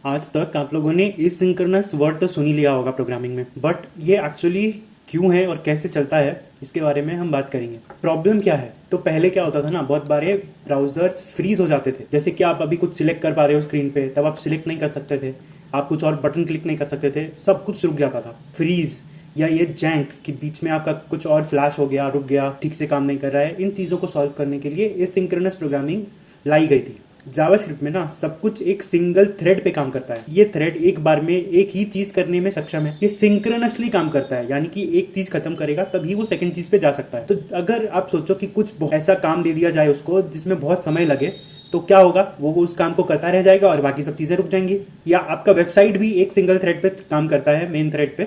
आज तक आप लोगों ने एसिंक्रोनस वर्ड तो सुन ही लिया होगा प्रोग्रामिंग में, बट ये एक्चुअली क्यों है और कैसे चलता है इसके बारे में हम बात करेंगे। प्रॉब्लम क्या है, तो पहले क्या होता था ना, बहुत बारे ब्राउजर्स फ्रीज हो जाते थे। जैसे कि आप अभी कुछ सिलेक्ट कर पा रहे हो स्क्रीन पे, तब आप सिलेक्ट नहीं कर सकते थे, आप कुछ और बटन क्लिक नहीं कर सकते थे, सब कुछ रुक जाता था। फ्रीज या ये जैंक कि बीच में आपका कुछ और फ्लैश हो गया, रुक गया, ठीक से काम नहीं कर रहा है, इन चीज़ों को सॉल्व करने के लिए एसिंक्रोनस प्रोग्रामिंग लाई गई थी। जावास्क्रिप्ट में ना सब कुछ एक सिंगल थ्रेड पे काम करता है। ये थ्रेड एक बार में एक ही चीज करने में सक्षम है। ये सिंक्रोनसली काम करता है, यानी कि एक चीज खत्म करेगा तभी वो सेकंड चीज पे जा सकता है। तो अगर आप सोचो कि कुछ ऐसा काम दे दिया जाए उसको जिसमें बहुत समय लगे, तो क्या होगा, वो उस काम को करता रह जाएगा और बाकी सब चीजें रुक जाएंगी। या आपका वेबसाइट भी एक सिंगल थ्रेड पे काम करता है, मेन थ्रेड पे,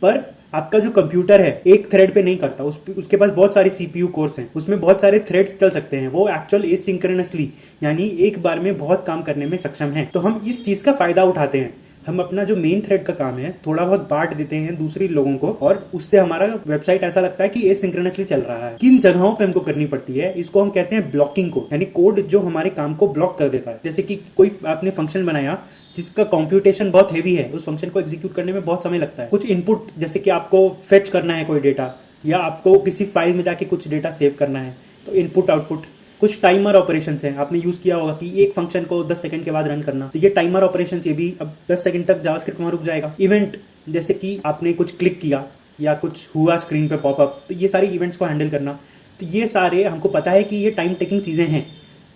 पर आपका जो कंप्यूटर है एक थ्रेड पे नहीं करता, उसके पास बहुत सारे सीपीयू कोर्स हैं, उसमें बहुत सारे थ्रेड्स चल सकते हैं। वो एक्चुअल एसिंक्रोनसली यानी एक बार में बहुत काम करने में सक्षम है। तो हम इस चीज का फायदा उठाते हैं। हम अपना जो मेन थ्रेड का काम है थोड़ा बहुत बांट देते हैं दूसरी लोगों को, और उससे हमारा वेबसाइट ऐसा लगता है कि एसिंक्रोनसली चल रहा है। किन जगहों पे हमको करनी पड़ती है, इसको हम कहते हैं ब्लॉकिंग कोड, यानी कोड जो हमारे काम को ब्लॉक कर देता है। जैसे कि कोई आपने फंक्शन बनाया जिसका कंप्यूटेशन बहुत हेवी है, उस फंक्शन को एग्जीक्यूट करने में बहुत समय लगता है। कुछ इनपुट, जैसे कि आपको फेच करना है कोई डेटा, या आपको किसी फाइल में जाके कुछ डेटा सेव करना है, तो इनपुट आउटपुट। कुछ टाइमर ऑपरेशंस हैं, आपने यूज किया होगा कि एक फंक्शन को 10 सेकंड के बाद रन करना, तो ये टाइमर ऑपरेशंस ये भी अब 10 सेकंड तक जावास्क्रिप्ट वहां रुक जाएगा। इवेंट, जैसे कि आपने कुछ क्लिक किया या कुछ हुआ स्क्रीन पे पॉपअप, तो ये सारी इवेंट्स को हैंडल करना, तो ये सारे हमको पता है कि ये टाइम टेकिंग चीजें हैं,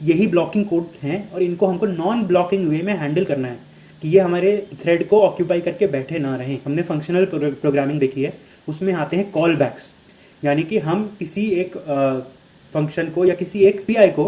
यही ब्लॉकिंग कोड हैं, और इनको हमको नॉन ब्लॉकिंग वे में हैंडल करना है कि ये हमारे थ्रेड को ऑक्यूपाई करके बैठे ना रहें। हमने फंक्शनल प्रोग्रामिंग देखी है, उसमें आते हैं कॉल बैक्स, यानी कि हम किसी एक फंक्शन को या किसी एक पीआई को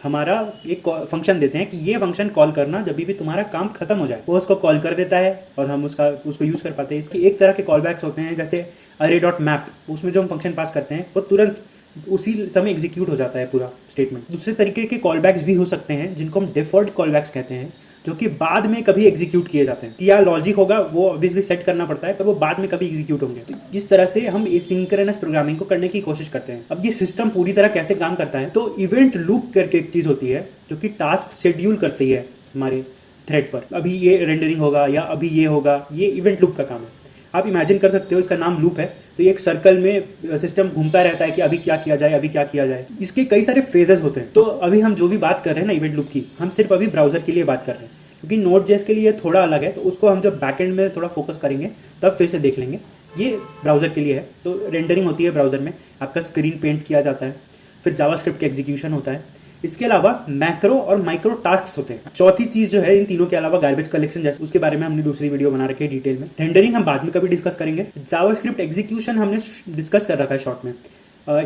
हमारा एक फंक्शन देते हैं कि ये फंक्शन कॉल करना जब भी तुम्हारा काम खत्म हो जाए, वो उसको कॉल कर देता है और हम उसको यूज कर पाते हैं। इसकी एक तरह के कॉल बैक्स होते हैं, जैसे array.map, उसमें जो हम फंक्शन पास करते हैं वो तुरंत उसी समय एग्जीक्यूट हो जाता है पूरा स्टेटमेंट। दूसरे तरीके के कॉल बैक्स भी हो सकते हैं जिनको हम डिफर्ड कॉल बैक्स कहते हैं, जो कि बाद में कभी एग्जीक्यूट किए जाते हैं। क्या लॉजिक होगा वो ऑब्वियसली सेट करना पड़ता है, पर वो बाद में कभी एग्जीक्यूट होंगे। तो इस तरह से हम एसिंक्रोनस प्रोग्रामिंग को करने की कोशिश करते हैं। अब ये सिस्टम पूरी तरह कैसे काम करता है, तो इवेंट लूप करके एक चीज होती है जो कि टास्क शेड्यूल करती है हमारे थ्रेड पर। अभी ये रेंडरिंग होगा या अभी ये होगा, ये इवेंट लूप का काम है। आप इमेजिन कर सकते हो, इसका नाम लूप है, तो ये एक सर्कल में सिस्टम घूमता रहता है कि अभी क्या किया जाए, अभी क्या किया जाए। इसके कई सारे फेजेस होते हैं। तो अभी हम जो भी बात कर रहे हैं ना इवेंट लूप की, हम सिर्फ अभी ब्राउजर के लिए बात कर रहे हैं, क्योंकि Node.js के लिए थोड़ा अलग है, तो उसको हम जब बैकएंड में थोड़ा फोकस करेंगे तब फिर से देख लेंगे। ये ब्राउजर के लिए है, तो रेंडरिंग होती है ब्राउजर में, आपका स्क्रीन पेंट किया जाता है, फिर जावास्क्रिप्ट का एग्जीक्यूशन होता है। इसके अलावा मैक्रो और माइक्रो टास्क होते हैं। चौथी चीज जो है इन तीनों के अलावा गार्बेज कलेक्शन, जैसे उसके बारे में हमने दूसरी वीडियो बना रखी है डिटेल में। रेंडरिंग हम बाद में कभी डिस्कस करेंगे। जावास्क्रिप्ट एग्जीक्यूशन हमने डिस्कस कर रखा है शॉर्ट में।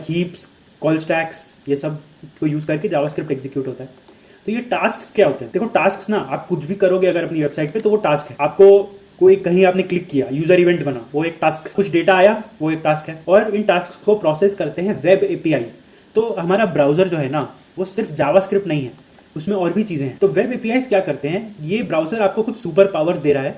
हीप्स, कॉल स्टैक्स, ये सब को यूज करके जावास्क्रिप्ट एग्जीक्यूट होता है। तो ये टास्क क्या होते हैं, देखो टास्क ना, आप कुछ भी करोगे अगर अपनी वेबसाइट पे, तो वो टास्क है। आपको कोई कहीं आपने क्लिक किया, यूजर इवेंट बना, वो एक टास्क है। कुछ डेटा आया, वो एक टास्क है। और इन टास्क को प्रोसेस करते हैं वेब एपीआईज। तो हमारा ब्राउजर जो है ना, वो सिर्फ जावास्क्रिप्ट नहीं है, उसमें और भी चीजें हैं। तो वेब एपीआईज क्या करते हैं, ये ब्राउजर आपको कुछ सुपर पावर दे रहा है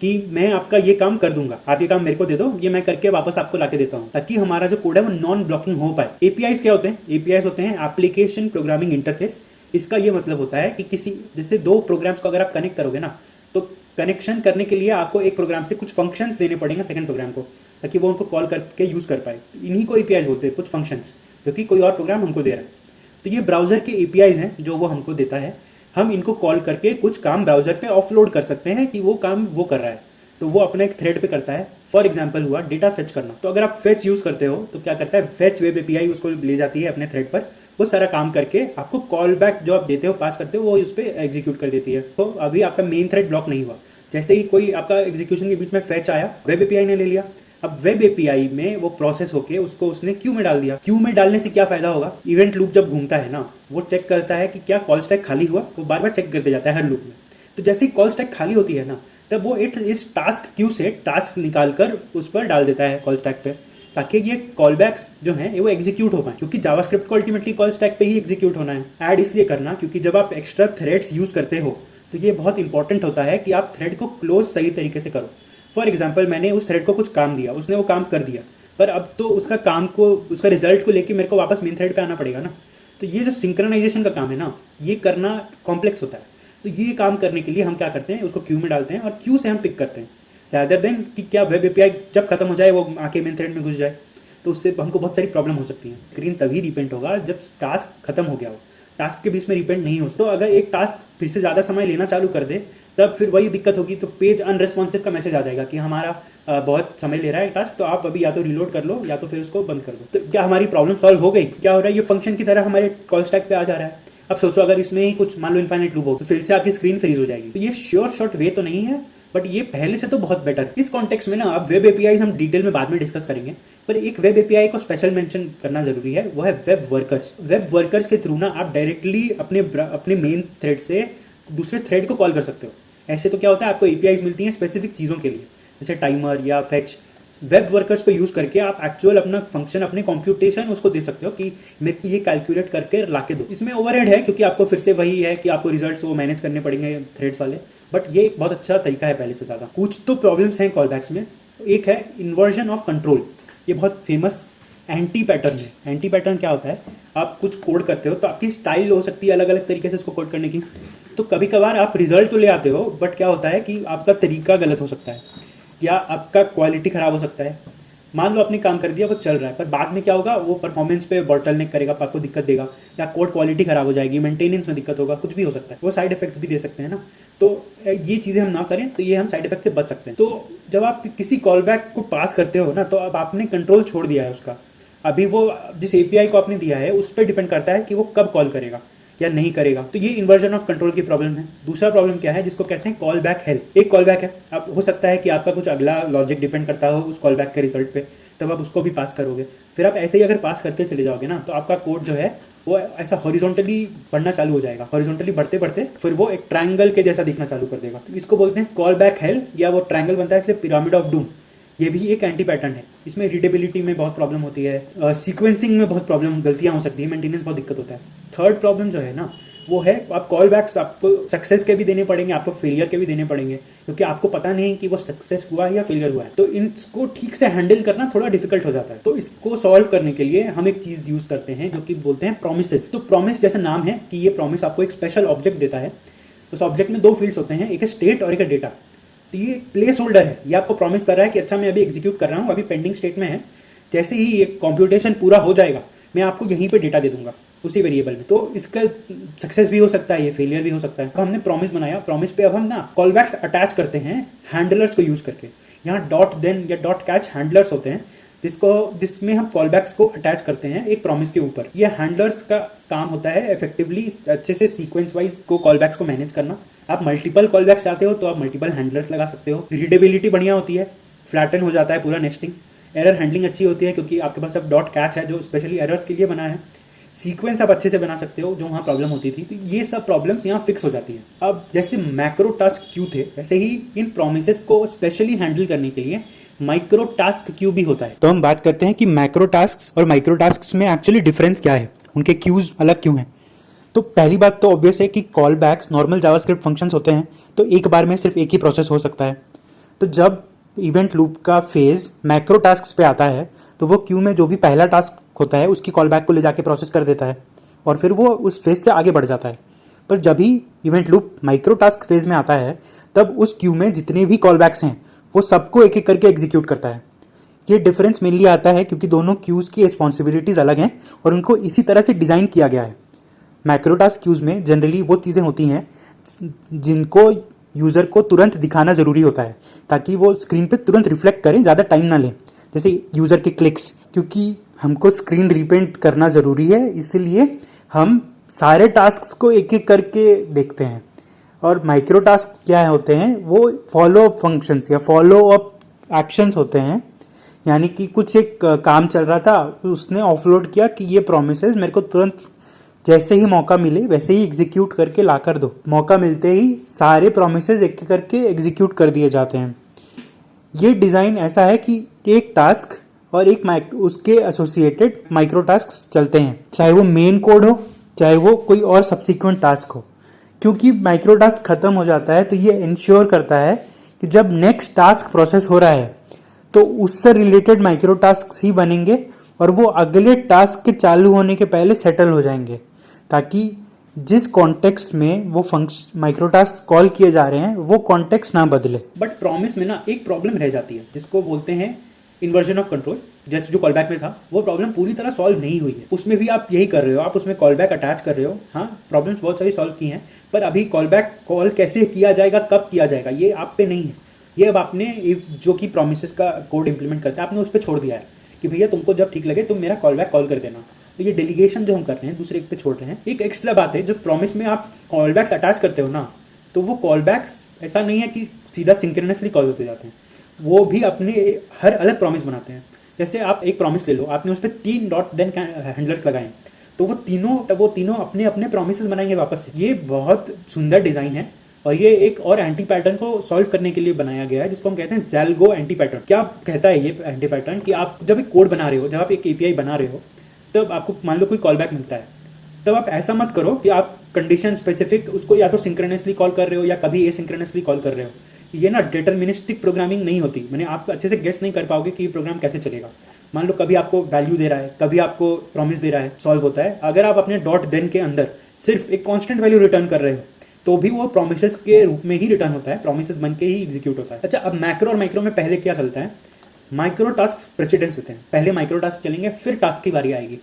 कि मैं आपका ये काम कर दूंगा, आप ये काम मेरे को दे दो, ये मैं करके वापस आपको लाके देता हूं, ताकि हमारा जो कोड है वो नॉन ब्लॉकिंग हो पाए। एपीआईज क्या होते हैं, एपीआईज होते हैं एप्लीकेशन प्रोग्रामिंग इंटरफेस। इसका ये मतलब होता है कि किसी जैसे दो प्रोग्राम्स को अगर आप कनेक्ट करोगे ना, तो कनेक्शन करने के लिए आपको एक प्रोग्राम से कुछ फंक्शंस देने पड़ेंगे सेकंड प्रोग्राम को, ताकि वो उनको कॉल करके यूज कर पाए। इन्हीं को एपीआईज बोलते हैं, कुछ फंक्शंस जो कि कोई और प्रोग्राम हमको दे रहा है। तो ये ब्राउजर के एपीआईज हैं जो वो हमको देता है। हम इनको कॉल करके कुछ काम ब्राउजर पे ऑफलोड कर सकते हैं कि वो काम वो कर रहा है, तो वो अपना एक थ्रेड पे करता है। फॉर एग्जाम्पल हुआ डेटा फेच करना, तो अगर आप फेच यूज करते हो तो क्या करता है, फेच वेब एपीआई उसको ले जाती है अपने थ्रेड पर, वो सारा काम करके आपको कॉल बैक जो आप देते हो, पास करते हो, वो उस पर एग्जीक्यूट कर देती है। तो अभी आपका मेन थ्रेड ब्लॉक नहीं हुआ। जैसे ही कोई आपका एग्जीक्यूशन के बीच में फेच आया, वेब एपीआई ने ले लिया। अब वेब एपीआई में वो प्रोसेस होके उसको उसने क्यू में डाल दिया। क्यू में डालने से क्या फायदा होगा, इवेंट लूप जब घूमता है ना, वो चेक करता है कि क्या कॉल स्टैक खाली हुआ, वो बार बार चेक करते जाता है हर लूप में। तो जैसे ही कॉल स्टैक खाली होती है ना, तब वो इस टास्क क्यू से टास्क निकालकर उस पर डाल देता है कॉल स्टैक पे, ताकि ये कॉल बैक्स जो हैं वो एग्जीक्यूट हो पाए, क्योंकि जावास्क्रिप्ट को अल्टीमेटली कॉल स्टैक पे ही एग्जीक्यूट होना है। ऐड इसलिए करना क्योंकि जब आप एक्स्ट्रा थ्रेड्स यूज करते हो तो ये बहुत इंपॉर्टेंट होता है कि आप थ्रेड को क्लोज सही तरीके से करो। फॉर एग्जाम्पल, मैंने उस थ्रेड को कुछ काम दिया, उसने वो काम कर दिया, पर अब तो उसका काम को, उसका रिजल्ट को लेके मेरे को वापस मेन थ्रेड पे आना पड़ेगा ना। तो ये जो सिंक्रोनाइजेशन का काम है ना, ये करना कॉम्प्लेक्स होता है। तो ये काम करने के लिए हम क्या करते हैं, उसको क्यू में डालते हैं और क्यू से हम पिक करते हैं, रादर देन कि क्या वेब एपीआई जब खत्म हो जाए वो आके मेन थ्रेड में घुस जाए, तो उससे हमको बहुत सारी प्रॉब्लम हो सकती है। स्क्रीन तभी रिपेंट होगा जब टास्क खत्म हो गया हो, टास्क के बीच में रिपेंट नहीं हो। तो अगर एक टास्क फिर से ज़्यादा समय लेना चालू कर दे तब फिर वही दिक्कत होगी, तो पेज अनरेस्पॉन्सिव का मैसेज आ जाएगा कि हमारा बहुत समय ले रहा है टास्क, तो आप अभी या तो रिलोड कर लो या तो फिर उसको बंद कर दो। तो क्या हमारी प्रॉब्लम सॉल्व हो गई? क्या हो रहा है, ये फंक्शन की तरह हमारे कॉल स्टैक पे आ जा रहा है। अब सोचो अगर इसमें ही कुछ मान लो इनफाइनाइट लूप हो तो फिर से आपकी स्क्रीन फ्रीज हो जाएगी। तो ये श्योर शॉर्ट वे तो नहीं है, बट ये पहले से तो बहुत बेटर। इस कॉन्टेक्स्ट में ना अब वेब एपीआई हम डिटेल में बाद में डिस्कस करेंगे, पर एक वेब एपीआई को स्पेशल मेंशन करना जरूरी है, वो है वेब वर्कर्स। वेब वर्कर्स के थ्रू ना आप डायरेक्टली अपने मेन थ्रेड से दूसरे थ्रेड को कॉल कर सकते हो। ऐसे तो क्या होता है, आपको एपीआईज मिलती हैं स्पेसिफिक चीज़ों के लिए, जैसे टाइमर या फेच। वेब वर्कर्स को यूज करके आप एक्चुअल अपना फंक्शन, अपने कंप्यूटेशन उसको दे सकते हो कि मेरे को ये कैलकुलेट करके लाके दो। इसमें ओवरहेड है क्योंकि आपको फिर से वही है कि आपको रिजल्ट्स वो मैनेज करने पड़ेंगे थ्रेड्स वाले, बट ये एक बहुत अच्छा तरीका है पहले से ज़्यादा। कुछ तो प्रॉब्लम्स हैं कॉलबैक्स में। एक है इन्वर्जन ऑफ कंट्रोल, ये बहुत फेमस एंटी पैटर्न है। एंटी पैटर्न क्या होता है, आप कुछ कोड करते हो तो आपकी स्टाइल हो सकती है अलग अलग तरीके से उसको कोड करने की, तो कभी कभार आप रिजल्ट तो ले आते हो बट क्या होता है कि आपका तरीका गलत हो सकता है या आपका क्वालिटी खराब हो सकता है। मान लो आपने काम कर दिया, वो चल रहा है, पर बाद में क्या होगा, वो परफॉर्मेंस पे बॉटलनेक करेगा, आपको दिक्कत देगा, या कोड क्वालिटी खराब हो जाएगी, मेंटेनेंस में दिक्कत होगा, कुछ भी हो सकता है। वो साइड इफेक्ट्स भी दे सकते हैं ना, तो ये चीज़ें हम ना करें तो ये हम साइड इफेक्ट से बच सकते हैं। तो जब आप किसी कॉलबैक को पास करते हो ना, तो अब आपने कंट्रोल छोड़ दिया है उसका। अभी वो जिस एपीआई को आपने दिया है उस पर डिपेंड करता है कि वो कब कॉल करेगा या नहीं करेगा। तो ये इन्वर्जन ऑफ कंट्रोल की प्रॉब्लम है। दूसरा प्रॉब्लम क्या है, जिसको कहते हैं कॉल बैक हेल। एक कॉल बैक है, अब हो सकता है कि आपका कुछ अगला लॉजिक डिपेंड करता हो उस कॉल बैक के रिजल्ट पे, तब आप उसको भी पास करोगे। फिर आप ऐसे ही अगर पास करते चले जाओगे ना, तो आपका कोड जो है वो ऐसा हॉरिजॉन्टली बढ़ना चालू हो जाएगा। हॉरिजॉन्टली बढ़ते बढ़ते फिर वो एक ट्रायंगल के जैसा दिखना चालू कर देगा। तो इसको बोलते हैं कॉल बैक हेल, या वो ट्रायंगल बनता है इसलिए पिरामिड ऑफ डूम। ये भी एक एंटी पैटर्न है। इसमें रीडेबिलिटी में बहुत प्रॉब्लम होती है, सीक्वेंसिंग में बहुत प्रॉब्लम, गलतियां हो सकती है, मेंटेनेंस बहुत दिक्कत होता है। थर्ड प्रॉब्लम जो है ना, वो है आप कॉल बैक्स आपको सक्सेस के भी देने पड़ेंगे, आपको फेलियर के भी देने पड़ेंगे, क्योंकि आपको पता नहीं कि वो सक्सेस हुआ है या फेलियर हुआ है। तो इनको ठीक से हैंडल करना थोड़ा डिफिकल्ट हो जाता है। तो इसको सॉल्व करने के लिए हम एक चीज यूज करते हैं जो कि बोलते हैं प्रोमिसेस। तो प्रोमिस जैसा नाम है कि ये प्रोमिस आपको एक स्पेशल ऑब्जेक्ट देता है। उस ऑब्जेक्ट में दो फील्ड्स होते हैं, एक है स्टेट और एक है डेटा। तो ये प्लेस होल्डर है, ये आपको प्रॉमिस कर रहा है कि अच्छा मैं अभी एग्जीक्यूट कर रहा हूँ, अभी पेंडिंग स्टेट में है, जैसे ही ये कंप्यूटेशन पूरा हो जाएगा मैं आपको यहीं पे डेटा दे दूंगा उसी वेरिएबल में। तो इसका सक्सेस भी हो सकता है, ये फेलियर भी हो सकता है। अब हमने प्रॉमिस बनाया, प्रॉमिस पे अब हम ना कॉलबैक्स अटैच करते हैं हैंडलर्स को यूज करके। यहाँ डॉट देन या डॉट कैच हैंडलर्स होते हैं जिसमें हम कॉलबैक्स को अटैच करते हैं एक प्रॉमिस के ऊपर। ये हैंडलर्स का काम होता है इफेक्टिवली अच्छे से सीक्वेंस वाइज को कॉलबैक्स को मैनेज करना। आप मल्टीपल कॉलबैक्स चाहते हो तो आप मल्टीपल हैंडलर्स लगा सकते हो। रीडेबिलिटी बढ़िया होती है, फ्लैटन हो जाता है पूरा नेस्टिंग। एरर हैंडलिंग अच्छी होती है क्योंकि आपके पास अब डॉट कैच है जो स्पेशली एरर्स के लिए बना है। सीक्वेंस आप अच्छे से बना सकते हो जो वहाँ प्रॉब्लम होती थी। तो ये सब प्रॉब्लम्स यहाँ फिक्स हो जाती हैं। अब जैसे मैक्रो टास्क क्यू थे, वैसे ही इन प्रोमिसेस को स्पेशली हैंडल करने के लिए माइक्रो टास्क क्यू भी होता है। तो हम बात करते हैं कि मैक्रो टास्क और माइक्रो टास्क में एक्चुअली डिफरेंस क्या है, उनके क्यूज अलग क्यों हैं। तो पहली बात तो ऑब्वियस है कि callbacks normal JavaScript functions होते हैं, तो एक बार में सिर्फ एक ही प्रोसेस हो सकता है। तो जब इवेंट लूप का फेज मैक्रो टास्क पे आता है तो वो क्यू में जो भी पहला टास्क होता है उसकी कॉल बैक को ले जाके प्रोसेस कर देता है और फिर वो उस फेज से आगे बढ़ जाता है। पर जब ही event loop micro task phase में आता है तब उस क्यू में जितने भी कॉल बैक्स हैं वो सबको एक एक करके एग्जीक्यूट करता है। ये डिफरेंस मेनली आता है क्योंकि दोनों क्यूज की रिस्पॉन्सिबिलिटीज अलग हैं और उनको इसी तरह से डिज़ाइन किया गया है। मैक्रो टास्क क्यूज में जनरली वो चीज़ें होती हैं जिनको यूज़र को तुरंत दिखाना ज़रूरी होता है ताकि वो स्क्रीन पे तुरंत रिफ्लेक्ट करें, ज़्यादा टाइम ना लें। जैसे यूज़र के क्लिक्स, क्योंकि हमको स्क्रीन रिपेंट करना ज़रूरी है इसलिए हम सारे टास्क्स को एक एक करके देखते हैं। और माइक्रो टास्क क्या होते हैं, वो फॉलो अप फंक्शंस या फॉलो अप एक्शंस होते हैं। यानी कि कुछ एक काम चल रहा था, उसने ऑफलोड किया कि ये प्रोमिसेस मेरे को तुरंत जैसे ही मौका मिले वैसे ही एग्जीक्यूट करके ला कर दो। मौका मिलते ही सारे प्रोमिसेस एक एक करके एग्जीक्यूट कर दिए जाते हैं। ये डिज़ाइन ऐसा है कि एक टास्क और एक उसके एसोसिएटेड माइक्रो टास्क चलते हैं, चाहे वो मेन कोड हो चाहे वो कोई और सब्सिक्वेंट टास्क हो। क्योंकि माइक्रो टास्क खत्म हो जाता है तो ये इंश्योर करता है कि जब नेक्स्ट टास्क प्रोसेस हो रहा है तो उससे रिलेटेड माइक्रो टास्क ही बनेंगे और वो अगले टास्क के चालू होने के पहले सेटल हो जाएंगे, ताकि जिस कॉन्टेक्स्ट में वो फंक्शन माइक्रोटास्क कॉल किए जा रहे हैं वो कॉन्टेक्स्ट ना बदले। बट प्रॉमिस में ना एक प्रॉब्लम रह जाती है जिसको बोलते हैं इन्वर्जन ऑफ कंट्रोल। जैसे जो कॉलबैक में था वो प्रॉब्लम पूरी तरह सॉल्व नहीं हुई है, उसमें भी आप यही कर रहे हो, आप उसमें कॉलबैक अटैच कर रहे हो। हाँ, प्रॉब्लम्स बहुत सारी सॉल्व की हैं, पर अभी कॉलबैक कॉल कैसे किया जाएगा, कब किया जाएगा, ये आप पे नहीं है। ये अब आपने जो कि प्रोमिसेस का कोड इंप्लीमेंट करता है आपने उस पर छोड़ दिया है कि भैया तुमको जब ठीक लगे तुम मेरा कॉलबैक कॉल कर देना। तो ये डेलीगेशन जो हम कर रहे हैं दूसरे पे छोड़ रहे हैं। एक एक्स्ट्रा बात है, जब प्रॉमिस में आप कॉलबैक्स अटैच करते हो ना, तो वो कॉलबैक्स ऐसा नहीं है कि सीधा सिंक्रोनसली कॉल होते जाते हैं, वो भी अपने हर अलग प्रॉमिस बनाते हैं। जैसे आप एक प्रॉमिस ले लो, आपने उस पर 3 डॉट देन हैंडलर्स लगाए, तो वो तीनों अपने अपने प्रॉमिसेस बनाएंगे वापस से। ये बहुत सुंदर डिजाइन है और ये एक और एंटी पैटर्न को सॉल्व करने के लिए बनाया गया है जिसको हम कहते हैं ज़ैलगो एंटी पैटर्न। क्या कहता है ये एंटी पैटर्न कि आप जब एक कोड बना रहे हो, जब आप एक एपीआई बना रहे हो, तब आपको मान लो कोई कॉलबैक मिलता है, तब आप ऐसा मत करो कि आप कंडीशन स्पेसिफिक उसको या तो सिंक्रोनसली कॉल कर रहे हो या कभी एसिंक्रोनसली कॉल कर रहे हो। ये ना डिटर्मिनिस्टिक प्रोग्रामिंग नहीं होती, मैंने आप अच्छे से गेस नहीं कर पाओगे कि ये प्रोग्राम कैसे चलेगा। मान लो कभी आपको वैल्यू दे रहा है, कभी आपको प्रॉमिस दे रहा है, सॉल्व होता है। अगर आप अपने डॉट देन के अंदर सिर्फ एक कांस्टेंट वैल्यू रिटर्न कर रहे हो तो भी वो प्रोमिसेस के रूप में ही रिटर्न होता है, प्रोमिसेस बन के ही एग्जीक्यूट होता है। अच्छा, अब मैक्रो और माइक्रो में पहले क्या चलता है, माइक्रो टास्क प्रेसिडेंस होते हैं, पहले माइक्रो टास्क चलेंगे फिर टास्क की बारी आएगी।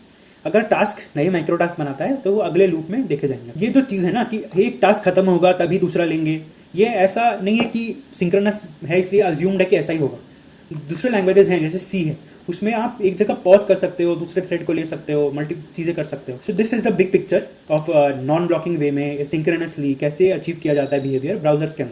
अगर टास्क नए माइक्रो टास्क बनाता है तो वो अगले लूप में देखे जाएंगे। ये जो चीज़ है ना कि एक टास्क खत्म होगा तभी दूसरा लेंगे, ये ऐसा नहीं है कि सिंक्रोनस है इसलिए अज्यूम्ड है कि ऐसा ही होगा। दूसरे लैंग्वेजेस हैं जैसे सी है, उसमें आप एक जगह पॉज कर सकते हो, दूसरे थ्रेड को ले सकते हो, मल्टी चीज़ें कर सकते हो। So this is the big picture of non blocking way में सिंक्रोनसली कैसे अचीव किया जाता है बिहेवियर ब्राउजर्स के अंदर।